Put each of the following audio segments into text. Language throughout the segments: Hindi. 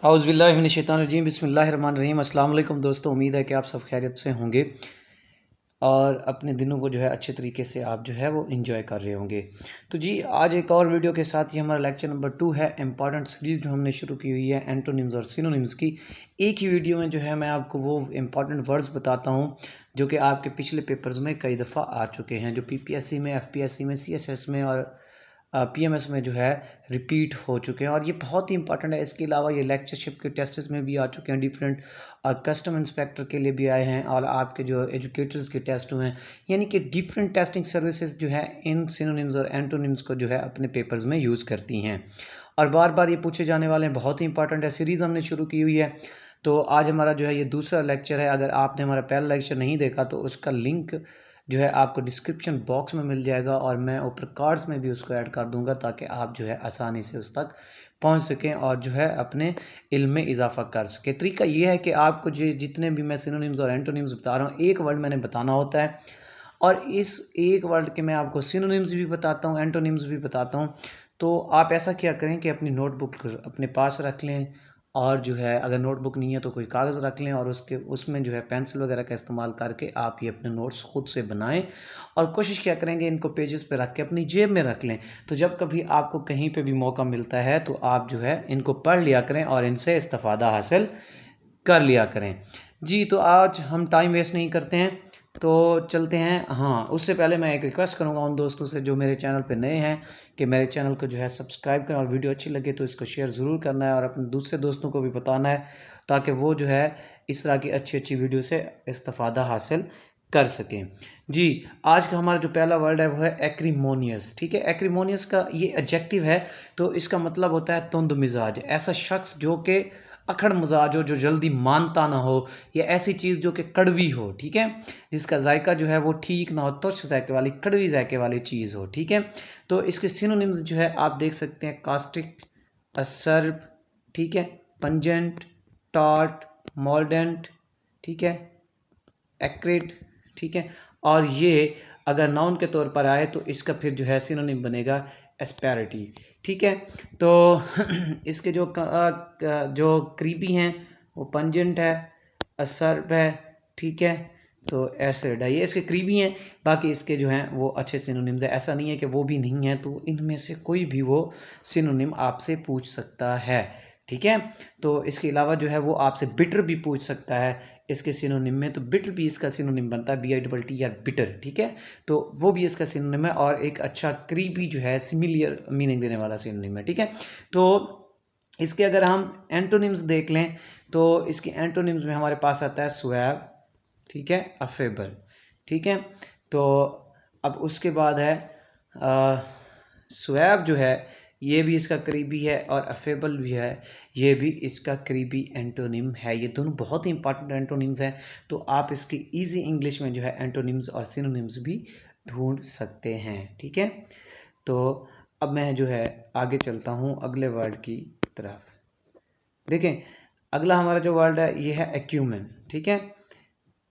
औज़ुबिल्लाहिमिनश्शैतानिर्रजीम बिस्मिल्लाहिर्रहमानिर्रहीम। अस्सलाम वालेकुम दोस्तों, उम्मीद है कि आप सब खैरियत से होंगे और अपने दिनों को जो है अच्छे तरीके से आप जो है वो एंजॉय कर रहे होंगे। तो जी आज एक और वीडियो के साथ ये हमारा लेक्चर नंबर 2 है, इम्पॉर्टेंट सीरीज़ जो हमने शुरू की हुई है एंटोनिम्स और सिनोनिम्स की। एक ही वीडियो में जो है मैं आपको वो इम्पॉर्टेंट वर्ड्स बताता हूँ जो कि आपके पिछले पेपर्स में कई दफ़ा आ चुके हैं, जो PPSC में, FPSC में, CSS में और PMS में जो है रिपीट हो चुके हैं और ये बहुत ही इंपॉर्टेंट है। इसके अलावा ये लेक्चरशिप के टेस्ट्स में भी आ चुके हैं, डिफरेंट कस्टम इंस्पेक्टर के लिए भी आए हैं और आपके जो एजुकेटर्स के टेस्ट हुए हैं, यानी कि डिफरेंट टेस्टिंग सर्विसेज जो है इन सिनोनिम्स और एंटोनिम्स को जो है अपने पेपर्स में यूज़ करती हैं और बार बार ये पूछे जाने वाले हैं। बहुत ही इंपॉर्टेंट है, सीरीज़ हमने शुरू की हुई है। तो आज हमारा जो है ये दूसरा लेक्चर है। अगर आपने हमारा पहला लेक्चर नहीं देखा तो उसका लिंक जो है आपको डिस्क्रिप्शन बॉक्स में मिल जाएगा और मैं ऊपर कार्ड्स में भी उसको ऐड कर दूंगा ताकि आप जो है आसानी से उस तक पहुंच सकें और जो है अपने इल्म में इजाफा कर सकें। तरीका ये है कि आपको जो जितने भी मैं सिनोनिम्स और एंटोनिम्स बता रहा हूँ, एक वर्ड मैंने बताना होता है और इस एक वर्ड के मैं आपको सिनोनिम्स भी बताता हूँ, एंटोनिम्स भी बताता हूँ। तो आप ऐसा क्या करें कि अपनी नोटबुक अपने पास रख लें और जो है अगर नोटबुक नहीं है तो कोई कागज़ रख लें और उसमें जो है पेंसिल वगैरह का इस्तेमाल करके आप ये अपने नोट्स खुद से बनाएं और कोशिश क्या करेंगे इनको पेजेस पे रख के अपनी जेब में रख लें। तो जब कभी आपको कहीं पे भी मौका मिलता है तो आप जो है इनको पढ़ लिया करें और इनसे इस्तेफादा हासिल कर लिया करें। जी तो आज हम टाइम वेस्ट नहीं करते हैं, तो चलते हैं। हाँ, उससे पहले मैं एक रिक्वेस्ट करूंगा उन दोस्तों से जो मेरे चैनल पे नए हैं कि मेरे चैनल को जो है सब्सक्राइब करें और वीडियो अच्छी लगे तो इसको शेयर ज़रूर करना है और अपने दूसरे दोस्तों को भी बताना है ताकि वो जो है इस तरह की अच्छी अच्छी वीडियो से इस्तेफादा हासिल कर सकें। जी आज का हमारा जो पहला वर्ड है वो है एक्रीमोनियस। ठीक है, एक्रीमोनियस का ये एडजेक्टिव है तो इसका मतलब होता है तुंद मिजाज, ऐसा शख्स जो कि अखड़ मिजाज हो, जो जल्दी मानता ना हो, या ऐसी चीज़ जो कि कड़वी हो। ठीक है, जिसका जायका जो है वो ठीक ना हो, तुच्छ जायके वाली, कड़वी जायके वाली चीज़ हो। ठीक है, तो इसके सिनोनिम्स जो है आप देख सकते हैं, कास्टिक, असर्ब, ठीक है, पंजेंट, टार्ट, मॉर्डेंट, ठीक है, एक्रेट, ठीक है। और ये अगर नाउन के तौर पर आए तो इसका फिर जो है सिनोनिम बनेगा एस्पेरिटी। ठीक है, तो इसके जो करीबी हैं वो पंजेंट है, असर्ब है, ठीक है, तो एसिड है, ये इसके करीबी हैं। बाकी इसके जो हैं वो अच्छे सिनोनिम्स है, ऐसा नहीं है कि वो भी नहीं है, तो इनमें से कोई भी वो सिनोनिम आपसे पूछ सकता है। ठीक है, तो इसके अलावा जो है वो आपसे बिटर भी पूछ सकता है इसके सिनोनिम में, तो बिटर भी इसका सिनोनिम बनता है, BITT या बिटर। ठीक है, तो वो भी इसका सिनोनिम है और एक अच्छा करीबी जो है सिमिलियर मीनिंग देने वाला सिनोनिम है। ठीक है, तो इसके अगर हम एंटोनिम्स देख लें तो इसके एंटोनिम्स में हमारे पास आता है स्वैब, ठीक है, अफेबल। ठीक है, तो अब उसके बाद है स्वैब जो है ये भी इसका करीबी है और अफेबल भी है, ये भी इसका करीबी एंटोनिम है। ये दोनों बहुत ही इंपॉर्टेंट एंटोनिम्स हैं, तो आप इसकी इजी इंग्लिश में जो है एंटोनिम्स और सिनोनिम्स भी ढूंढ सकते हैं। ठीक है, तो अब मैं जो है आगे चलता हूँ अगले वर्ड की तरफ। देखें, अगला हमारा जो वर्ड है ये है एक्यूमेन। ठीक है,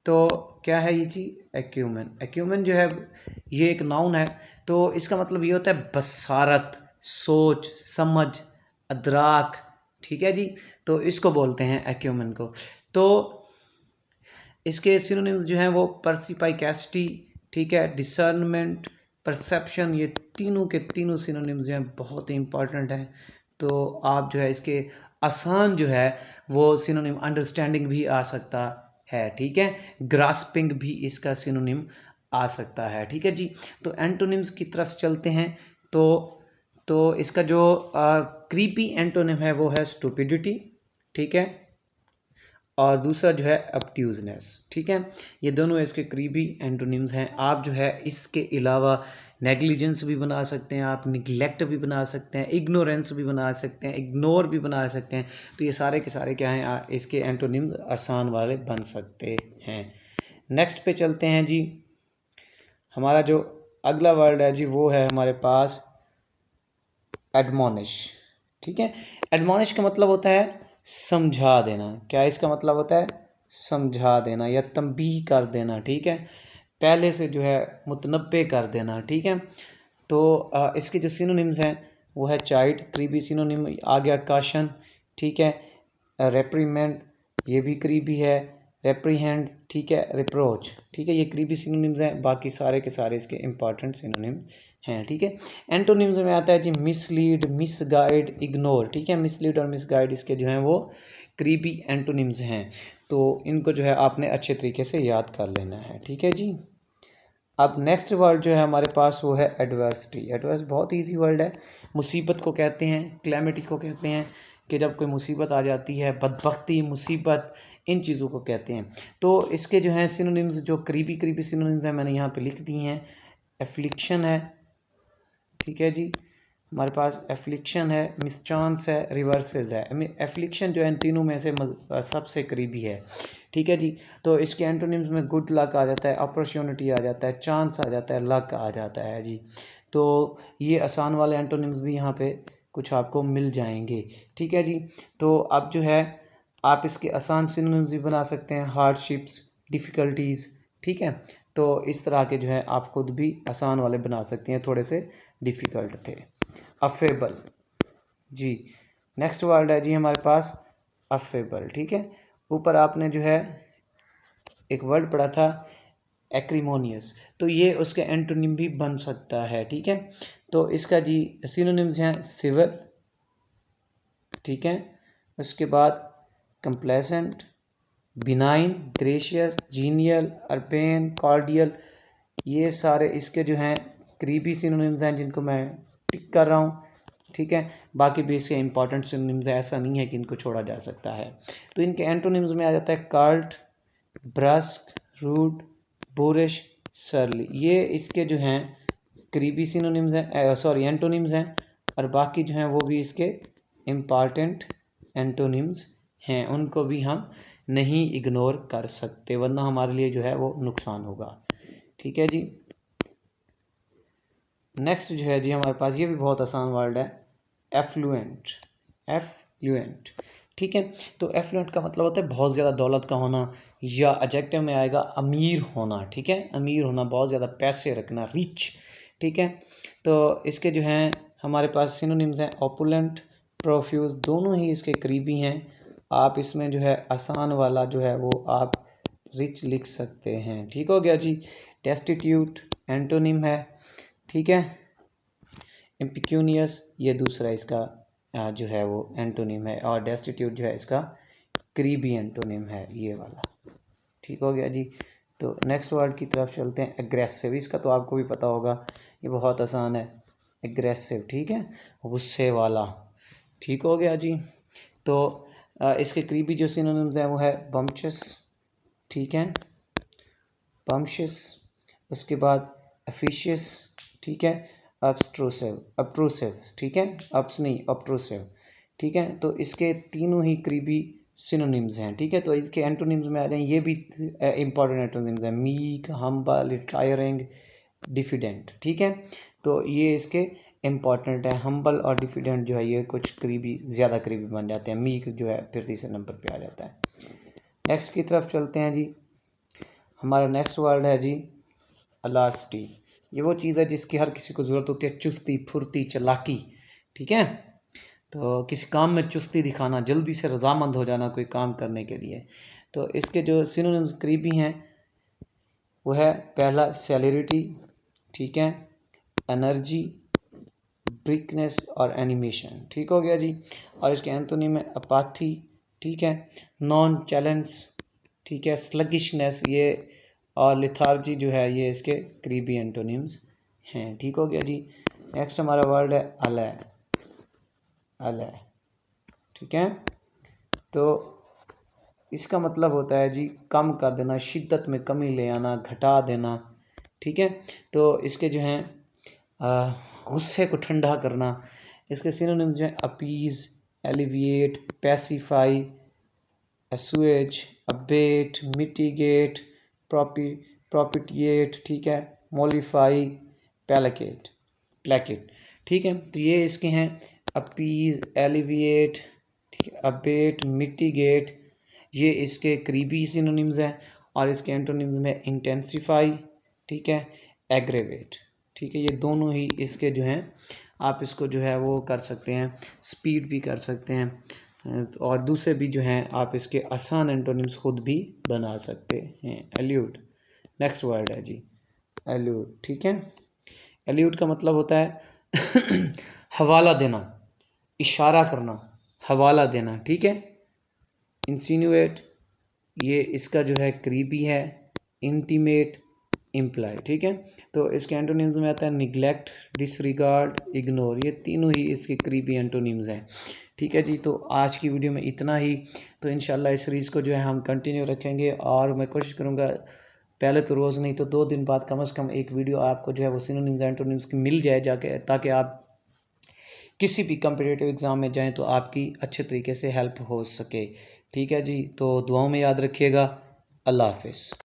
तो क्या है ये चीज एक्यूमेन? एक्यूमेन जो है ये एक नाउन है, तो इसका मतलब ये होता है बसारत, सोच, समझ, अदराक। ठीक है जी, तो इसको बोलते हैं एक्यूमेन को। तो इसके सिनोनिम्स जो हैं वो परसिपाइकेसिटी, ठीक है, डिसर्नमेंट, परसेप्शन, ये तीनों के तीनों सिनोनिम्स जो हैं बहुत ही इंपॉर्टेंट हैं। तो आप जो है इसके आसान जो है वो सिनोनिम अंडरस्टैंडिंग भी आ सकता है। ठीक है, ग्रास्पिंग भी इसका सिनोनिम आ सकता है। ठीक है जी, तो एंटोनिम्स की तरफ चलते हैं। तो इसका जो क्रीपी एंटोनिम है वो है स्टूपिडिटी। ठीक है, और दूसरा जो है ऑब्ट्यूजनेस। ठीक है, ये दोनों इसके करीबी एंटोनिम्स हैं। आप जो है इसके अलावा नेग्लिजेंस भी बना सकते हैं, आप निगलेक्ट भी बना सकते हैं, इग्नोरेंस भी बना सकते हैं, इग्नोर भी बना सकते हैं। तो ये सारे के सारे क्या हैं, इसके एंटोनिम्स आसान वाले बन सकते हैं। नेक्स्ट पे चलते हैं जी। हमारा जो अगला वर्ड है जी वो है हमारे पास एडमोनिश। ठीक है, एडमोनिश का मतलब होता है समझा देना। क्या इसका मतलब होता है? समझा देना या तंबीह कर देना। ठीक है, पहले से जो है मुतनब्बे कर देना। ठीक है, तो इसके जो सिनोनिम्स हैं वो है चाइल्ड, करीबी सिनोनिम आ गया काशन। ठीक है, रेप्रीमेंड ये भी करीबी है, रेप्रीहेंड ठीक है, रिप्रोच ठीक है, ये करीबी सिनोनिम्स हैं। बाकी सारे के सारे इसके इंपॉर्टेंट सिनोनिम्स हैं ठीक है। एंटोनिम्स में आता है जी मिसलीड, मिसगाइड, इग्नोर ठीक है। मिसलीड और मिसगाइड इसके जो हैं वो करीबी एंटोनिम्स हैं, तो इनको जो है आपने अच्छे तरीके से याद कर लेना है ठीक है जी। अब नेक्स्ट वर्ड जो है हमारे पास वो है एडवर्सिटी। एडवर्स बहुत इजी वर्ड है। मुसीबत को कहते हैं, क्लैमिटी को कहते हैं कि जब कोई मुसीबत आ जाती है, बदबख्ती, मुसीबत, इन चीज़ों को कहते हैं। तो इसके जो हैं सिनोनिम्स, जो करीबी करीबी सिनोनिम्स हैं मैंने यहाँ पे लिख दिए हैं। एफ्लिक्शन है ठीक है जी, हमारे पास एफ्लिक्शन है, मिसचांस है, रिवर्सेस है। एफ्लिक्शन जो है इन तीनों में से सबसे करीबी है ठीक है जी। तो इसके एंटोनिम्स में गुड लक आ जाता है, अपॉर्चुनिटी आ जाता है, चांस आ जाता है, लक आ जाता है जी। तो ये आसान वाले एंटोनिम्स भी यहाँ पे कुछ आपको मिल जाएंगे ठीक है जी। तो अब जो है आप इसके आसान सिनोनिम्स भी बना सकते हैं, हार्डशिप्स, डिफ़िकल्टीज़ ठीक है। तो इस तरह के जो है आप खुद भी आसान वाले बना सकते हैं, थोड़े से डिफ़िकल्ट थे। अफेबल जी, नेक्स्ट वर्ड है जी हमारे पास अफेबल ठीक है। ऊपर आपने जो है एक वर्ड पढ़ा था एक्रीमोनियस, तो ये उसके एंटोनिम भी बन सकता है ठीक है। तो इसका जी सिनोनिम्स हैं सिविल ठीक है, उसके बाद complacent, benign, gracious, genial, urbane, cordial, ये सारे इसके जो हैं करीबी सिनोनिम्स हैं जिनको मैं टिक कर रहा हूँ ठीक है। बाकी भी इसके इंपॉर्टेंट सिनोनिम्स हैं, ऐसा नहीं है कि इनको छोड़ा जा सकता है। तो इनके एंटोनिम्स में आ जाता है कार्ट, ब्रस्क, रूड, बोरिश, सरली, ये इसके जो हैं करीबी सिनोनिम्स हैं, सॉरी एंटोनिम्स हैं। और बाकी जो हैं वो भी इसके इम्पॉर्टेंट एंटोनिम्स हैं, उनको भी हम नहीं इग्नोर कर सकते वरना हमारे लिए जो है वो नुकसान होगा ठीक है जी। नेक्स्ट जो है जी हमारे पास, ये भी बहुत आसान वर्ड है, एफ्लुएंट। एफ्लुएंट ठीक है। तो एफ्लुएंट का मतलब होता है बहुत ज़्यादा दौलत का होना, या एडजेक्टिव में आएगा अमीर होना ठीक है। अमीर होना, बहुत ज़्यादा पैसे रखना, रिच ठीक है। तो इसके जो हैं हमारे पास सिनोनिम्स हैं ओपुलेंट, प्रोफ्यूज, दोनों ही इसके करीबी हैं। आप इसमें जो है आसान वाला जो है वो आप रिच लिख सकते हैं ठीक हो गया जी। डेस्टिट्यूट एंटोनिम है ठीक है। इम्पिक्यूनियस ये दूसरा इसका जो है वो एंटोनिम है, और डेस्टिट्यूट जो है इसका करीबी एंटोनिम है ये वाला ठीक हो गया जी। तो नेक्स्ट वर्ड की तरफ चलते हैं, एग्रेसिव। इसका तो आपको भी पता होगा, ये बहुत आसान है, एग्रेसिव ठीक है, गुस्से वाला ठीक हो गया जी। तो इसके करीबी जो सिनोनिम्स हैं वो है बम्पशस ठीक है, बम्पशस, उसके बाद ऑफिशियस ठीक है, अब्स्ट्रूसिव, अप्रूसिव ठीक है, अप्स नहीं अप्रूसिव ठीक है। तो इसके तीनों ही करीबी सिनोनिम्स हैं ठीक है। तो इसके एंटोनिम्स में आ जाए, ये भी इंपॉर्टेंट एंटोनिम्स हैं, मीक, हम्बल, रिटायरिंग, डिफिडेंट ठीक है। तो ये इसके इंपॉर्टेंट है। हम्बल और डिफिडेंट जो है ये कुछ करीबी, ज़्यादा करीबी बन जाते हैं। मीक जो है फिर तीसरे नंबर पे आ जाता है। नेक्स्ट की तरफ चलते हैं जी, हमारा नेक्स्ट वर्ड है जी अलास्टी। ये वो चीज़ है जिसकी हर किसी को ज़रूरत होती है, चुस्ती, फुर्ती, चालाकी ठीक है। तो किसी काम में चुस्ती दिखाना, जल्दी से रजामंद हो जाना कोई काम करने के लिए। तो इसके जो सिनोनिम्स करीबी हैं वो है, पहला सेलेरिटी ठीक है, एनर्जी, ब्रिकनेस और एनिमेशन ठीक हो गया जी। और इसके एंटोनिम है अपाथी ठीक है, नॉन चैलेंज ठीक है, स्लगिशनेस ये, और लिथार्जी जो है ये इसके करीबी एंटोनिम्स हैं ठीक हो गया जी। नेक्स्ट हमारा वर्ड है अलय। अलय ठीक है। तो इसका मतलब होता है जी कम कर देना, शिद्दत में कमी ले आना, घटा देना ठीक है। तो इसके जो हैं गुस्से को ठंडा करना, इसके सिनोनिम्स जो हैं appease, alleviate, pacify, assuage, abate, mitigate, propitiate ठीक है, mollify, placate ठीक है। तो ये इसके हैं appease, alleviate ठीक है, abate, mitigate, ये इसके करीबी सिनोनिम्स हैं। और इसके एंटोनिम्स में intensify ठीक है, aggravate ठीक है। ये दोनों ही इसके जो हैं आप इसको जो है वो कर सकते हैं, स्पीड भी कर सकते हैं, और दूसरे भी जो हैं आप इसके आसान एंटोनिम्स खुद भी बना सकते हैं। एल्यूड नेक्स्ट वर्ड है जी, एल्यूड। ठीक है, एल्यूड का मतलब होता है हवाला देना, इशारा करना, हवाला देना। ठीक है, इंसिनुएट ये इसका जो है करीबी है, इंटीमेट, इम्प्लाई। ठीक है, तो इसके एंटोनिम्स में आता है निगलेक्ट, डिसरिगार्ड, इग्नोर। ये तीनों ही इसके करीबी एंटोनिम्स हैं। ठीक है जी, तो आज की वीडियो में इतना ही। तो इंशाल्लाह इस सीरीज़ को जो है हम कंटिन्यू रखेंगे और मैं कोशिश करूँगा पहले तो रोज़ नहीं तो 2 दिन बाद कम से कम एक वीडियो आपको जो है वो सिनोनिम्स एंटोनिम्स की मिल जाए जाके, ताकि आप किसी भी कम्पिटिटिव एग्ज़ाम में जाएं तो आपकी अच्छे तरीके से हेल्प हो सके। ठीक है जी, तो दुआओं में याद रखिएगा। अल्लाह हाफिज़।